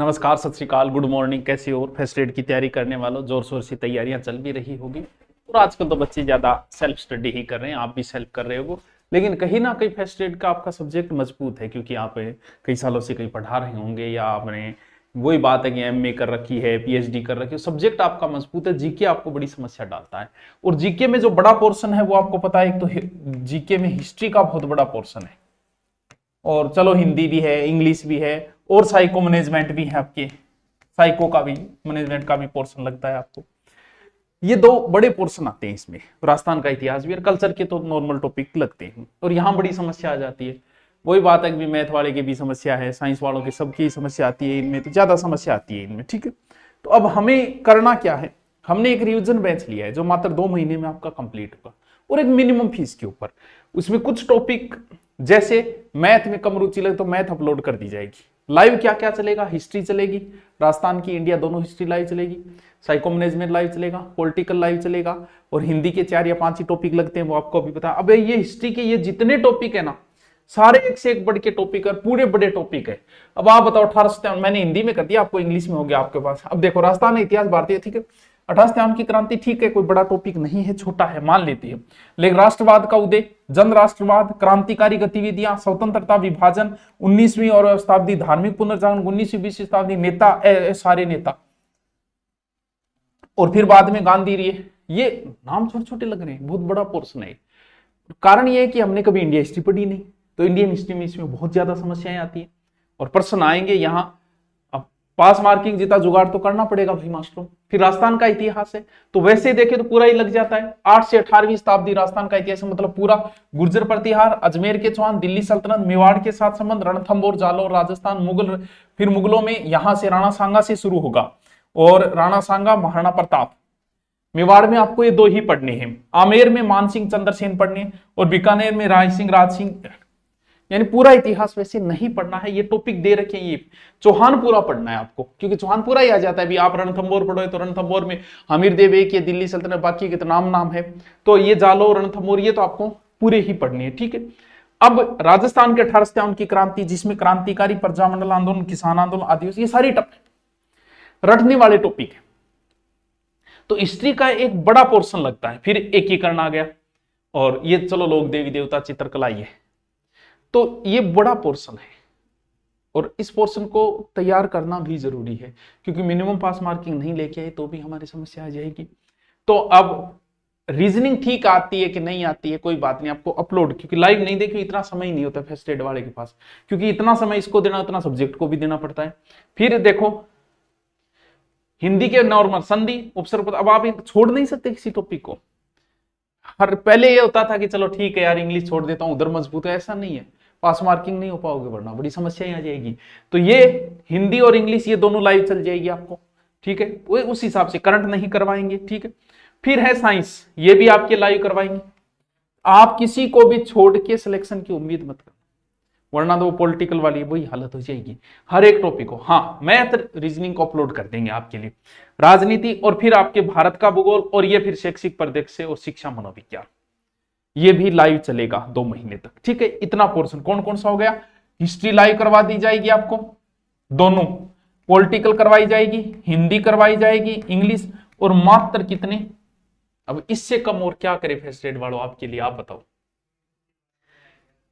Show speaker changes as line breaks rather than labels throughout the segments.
नमस्कार, सत श्री अकाल, गुड मॉर्निंग। कैसे हो? फर्स्ट एड की तैयारी करने वालों, जोर शोर से तैयारियां चल भी रही होगी और आजकल तो बच्चे ज्यादा सेल्फ स्टडी ही कर रहे हैं, आप भी सेल्फ कर रहे हो। लेकिन कहीं ना कहीं फर्स्ट एड का आपका सब्जेक्ट मजबूत है क्योंकि आप कई सालों से कहीं पढ़ा रहे होंगे या आपने वही बात है कि एमए कर रखी है, पीएचडी कर रखी है, सब्जेक्ट आपका मजबूत है। जीके आपको बड़ी समस्या डालता है और जीके में जो बड़ा पोर्शन है वो आपको पता है, एक तो जीके में हिस्ट्री का बहुत बड़ा पोर्शन है और चलो हिंदी भी है, इंग्लिश भी है और साइको मैनेजमेंट भी है। आपके साइको का भी, मैनेजमेंट का भी पोर्शन लगता है आपको। ये दो बड़े पोर्शन आते हैं इसमें। राजस्थान का इतिहास भी और कल्चर के तो नॉर्मल टॉपिक लगते हैं और यहाँ बड़ी समस्या आ जाती है। वही बात है कि मैथ वाले की भी समस्या है, साइंस वालों की सबकी समस्या आती है, इनमें तो ज्यादा समस्या आती है इनमें। ठीक है, तो अब हमें करना क्या है, हमने एक रिवीजन बैच लिया है जो मात्र 2 महीने में आपका कंप्लीट होगा और एक मिनिमम फीस के ऊपर। उसमें कुछ टॉपिक जैसे मैथ में कम रुचि लगे तो मैथ अपलोड कर दी जाएगी। लाइव क्या क्या चलेगा? हिस्ट्री चलेगी, राजस्थान की इंडिया दोनों हिस्ट्री लाइव चलेगी, साइको मैनेजमेंट लाइव चलेगा, पॉलिटिकल लाइव चलेगा और हिंदी के 4 या 5 ही टॉपिक लगते हैं, वो आपको अभी पता है। अब ये हिस्ट्री के ये जितने टॉपिक है ना, सारे एक से एक बढ़ के टॉपिक है, पूरे बड़े टॉपिक है। अब आप बताओ, 1857 मैंने हिंदी में कर दिया, आपको इंग्लिश में हो गया आपके पास। अब देखो, राजस्थान इतिहास भारतीय, ठीक है, 1857 की क्रांति, ठीक है, कोई बड़ा टॉपिक नहीं है, छोटा है, मान लेते हैं। लेकिन राष्ट्रवाद का उदय, जन राष्ट्रवाद, क्रांतिकारी गतिविधियां, स्वतंत्रता, विभाजन, 19वीं और शताब्दी, धार्मिक पुनर्जागरण, 19वीं 20वीं शताब्दी, नेता, सारे नेता, और फिर बाद में गांधी रही। ये नाम छोटे छोटे लग रहे हैं, बहुत बड़ा पोर्शन है। कारण ये है कि हमने कभी इंडिया हिस्ट्री पढ़ी नहीं, तो इंडियन हिस्ट्री में इसमें बहुत ज्यादा समस्याएं आती है और प्रश्न आएंगे यहाँ। अब पास मार्किंग जितना जुगाड़ तो करना पड़ेगा भाई मास्टरों। फिर राजस्थान का इतिहास है तो वैसे देखे तो पूरा ही लग जाता है। 8 से 18वीं शताब्दी राजस्थान का इतिहास, मतलब पूरा गुर्जर प्रतिहार, अजमेर के चौहान, दिल्ली सल्तनत, मेवाड़ के साथ संबंध, रणथंभौर, जालौर, राजस्थान, मुगल, फिर मुगलों में यहां से राणा सांगा से शुरू होगा और राणा सांगा, महाराणा प्रताप। मेवाड़ में आपको ये 2 ही पढ़ने हैं, आमेर में मानसिंह चंद्रसेन पढ़ने और बीकानेर में राय सिंह, राज सिंह। यानी पूरा इतिहास वैसे नहीं पढ़ना है, ये टॉपिक दे रखे हैं। ये चौहान पूरा पढ़ना है आपको क्योंकि चौहान पूरा ही आ जाता है। अभी आप रणथंभौर पढ़ोगे तो रणथंभौर में हमीर देव एक, ये दिल्ली सल्तनत, बाकी के तो नाम है, तो ये जालो, रणथंभौर, ये तो आपको पूरे ही पढ़ने हैं। ठीक है, अब राजस्थान के 1857 की क्रांति, जिसमें क्रांतिकारी, प्रजामंडल आंदोलन, किसान आंदोलन, आदिवासी, ये सारी रटने वाले टॉपिक है। तो हिस्ट्री का एक बड़ा पोर्शन लगता है। फिर एकीकरण आ गया और ये चलो लोग, देवी देवता, चित्रकला, ये तो ये बड़ा पोर्शन है और इस पोर्शन को तैयार करना भी जरूरी है क्योंकि मिनिमम पास मार्किंग नहीं लेके आए तो भी हमारी समस्या आ जाएगी। तो अब रीजनिंग ठीक आती है कि नहीं आती है, कोई बात नहीं, आपको अपलोड, क्योंकि लाइव नहीं देखिए, इतना समय नहीं होता फर्स्ट एड वाले के पास, क्योंकि इतना समय इसको देना उतना सब्जेक्ट को भी देना पड़ता है। फिर देखो हिंदी के नॉर्मल, संधि, उपसर्ग, अब आप छोड़ नहीं सकते किसी टॉपिक को। हर पहले ये होता था कि चलो ठीक है यार, इंग्लिश छोड़ देता हूं, उधर मजबूत है, ऐसा नहीं है, पास मार्किंग नहीं हो पाओगे, वरना बड़ी समस्याएं आ जाएगी। तो ये हिंदी और इंग्लिश ये दोनों लाइव चल जाएगी आपको। ठीक है, वो उस हिसाब से करंट नहीं करवाएंगे। ठीक है, फिर है साइंस, ये भी आपके लाइव करवाएंगे। आप किसी को भी छोड़ के सिलेक्शन की उम्मीद मत करो, वरना तो वो पॉलिटिकल वाली वही हालत हो जाएगी हर एक टॉपिक को। हाँ, मैथ, रीजनिंग को अपलोड कर देंगे आपके लिए, राजनीति, और फिर आपके भारत का भूगोल, और ये फिर शैक्षिक परिदृश्य और शिक्षा मनोविज्ञान, ये भी लाइव चलेगा 2 महीने तक। ठीक है, इतना पोर्शन कौन कौन सा हो गया? हिस्ट्री लाइव करवा दी जाएगी आपको दोनों, पॉलिटिकल करवाई जाएगी, हिंदी करवाई जाएगी, इंग्लिश, और मात्र कितने, अब इससे कम और क्या करे फर्स्ट एड वालों आपके लिए, आप बताओ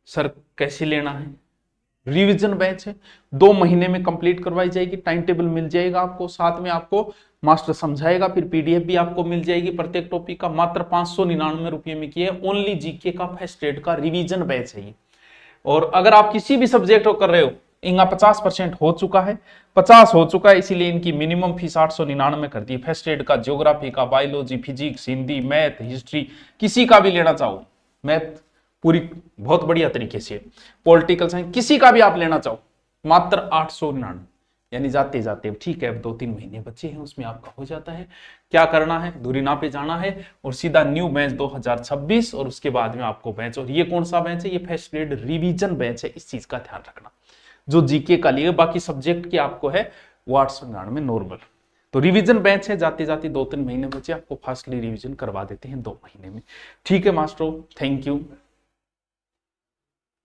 सर कैसे लेना है? रिवीजन बैच है, 2 महीने में कंप्लीट करवाई जाएगी, टाइम टेबल मिल जाएगा आपको, साथ में आपको मास्टर समझाएगा, फिर पीडीएफ भी आपको मिल जाएगी प्रत्येक टॉपिक का। मात्र 599 रुपये में किया है, ओनली जीके का फर्स्ट एड का रिवीजन बैच है ये। और अगर आप किसी भी सब्जेक्ट को कर रहे हो, इनका 50% हो चुका है, 50 हो चुका है, इसीलिए इनकी मिनिमम फीस 899 कर दी। फर्स्ट एड का, ज्योग्राफी का, biology, physics, Hindi, math, history, किसी का भी लेना चाहो, मैथ पूरी बहुत बढ़िया तरीके से, पॉलिटिकल साइंस, किसी का भी आप लेना चाहो, मात्र 899, यानी जाते जाते, ठीक है, अब 2-3 महीने बचे हैं, उसमें आपका हो जाता है। क्या करना है? धुरीना पे जाना है और सीधा न्यू बैच 2026, और उसके बाद में आपको बैच, और ये कौन सा बैच है? ये फर्स्ट एड रिवीजन बैच है, इस चीज का ध्यान रखना। जो जीके का लिए, बाकी सब्जेक्ट की आपको है वो 899 नॉर्मल। तो रिवीजन बैच है, जाते जाते 2-3 महीने बचे, आपको फास्टली रिवीजन करवा देते हैं 2 महीने में। ठीक है मास्टरों, थैंक यू।